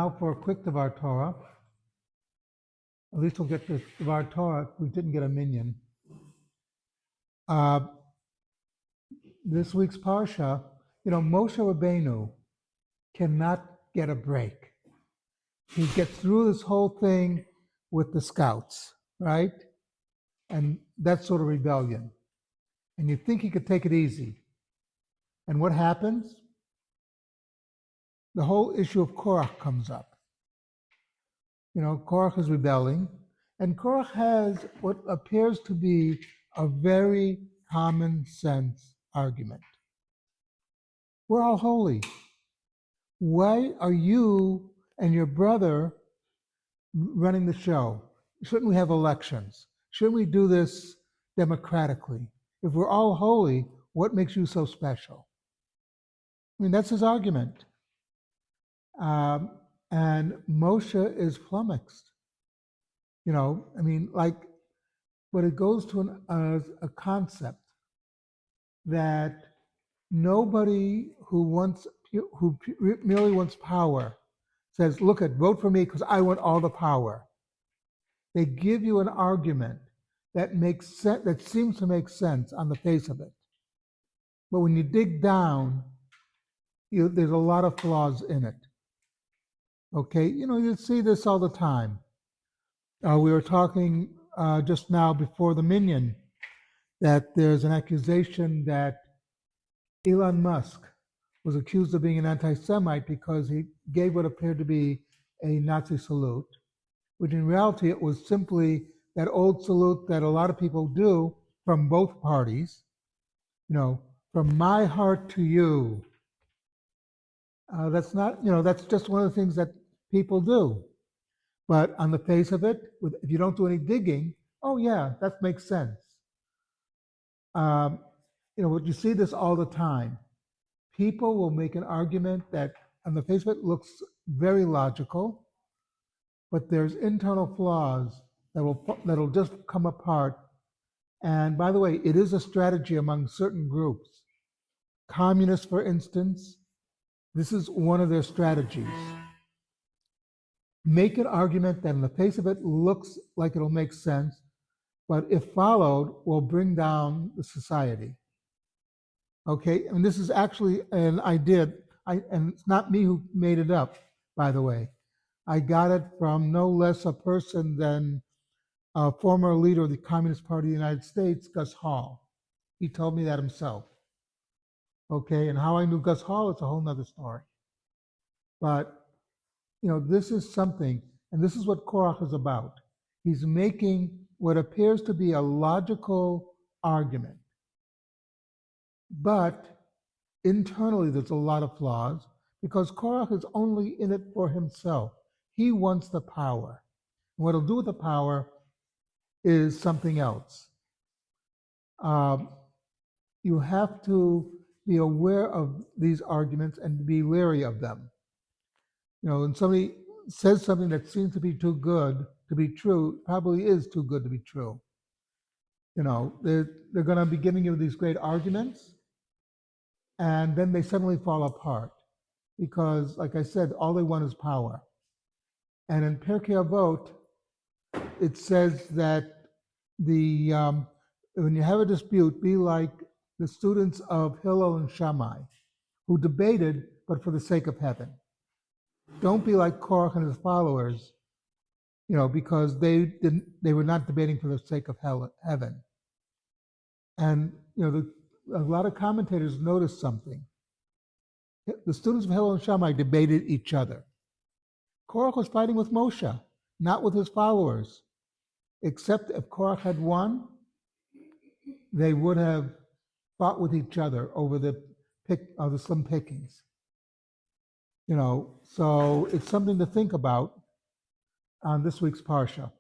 now for a quick Devar Torah. At least we'll get this Devar Torah if we didn't get a minyan. This week's Parsha, Moshe Rabbeinu cannot get a break. He gets through this whole thing with the scouts, right? And that sort of rebellion. And you think he could take it easy. And what happens? The whole issue of Korach comes up. Korach is rebelling, and Korach has what appears to be a very common sense argument. We're all holy. Why are you and your brother running the show? Shouldn't we have elections? Shouldn't we do this democratically? If we're all holy, what makes you so special? That's his argument. And Moshe is flummoxed. But it goes to a concept that nobody who merely wants power says, look, vote for me because I want all the power. They give you an argument that makes sense, that seems to make sense on the face of it. But when you dig down, there's a lot of flaws in it. Okay, you see this all the time. We were talking just now before the minyan that there's an accusation that Elon Musk was accused of being an anti-Semite because he gave what appeared to be a Nazi salute, which in reality it was simply that old salute that a lot of people do from both parties, from my heart to you. That's not, that's just one of the things that people do. But on the face of it, if you don't do any digging, oh yeah, that makes sense. You see this all the time. People will make an argument that on the face of it looks very logical, but there's internal flaws that'll just come apart. And by the way, it is a strategy among certain groups. Communists, for instance, this is one of their strategies. Make an argument that on the face of it looks like it'll make sense, but if followed, will bring down the society. Okay, and this is actually an idea, and it's not me who made it up, by the way. I got it from no less a person than a former leader of the Communist Party of the United States, Gus Hall. He told me that himself. Okay, and how I knew Gus Hall is a whole nother story. But, this is something, and this is what Korach is about. He's making what appears to be a logical argument. But internally, there's a lot of flaws because Korach is only in it for himself. He wants the power. And what he'll do with the power is something else. You have to be aware of these arguments and be leery of them. When somebody says something that seems to be too good to be true, probably is too good to be true. They're going to be giving you these great arguments, and then they suddenly fall apart because, like I said, all they want is power. And in Pirkei Avot, it says that when you have a dispute, be like the students of Hillel and Shammai, who debated, but for the sake of heaven. Don't be like Korach and his followers, because they were not debating for the sake of heaven. And a lot of commentators noticed something. The students of Hillel and Shammai debated each other. Korach was fighting with Moshe, not with his followers. Except if Korach had won, they would have fought with each other over the slim pickings. So it's something to think about on this week's Parsha.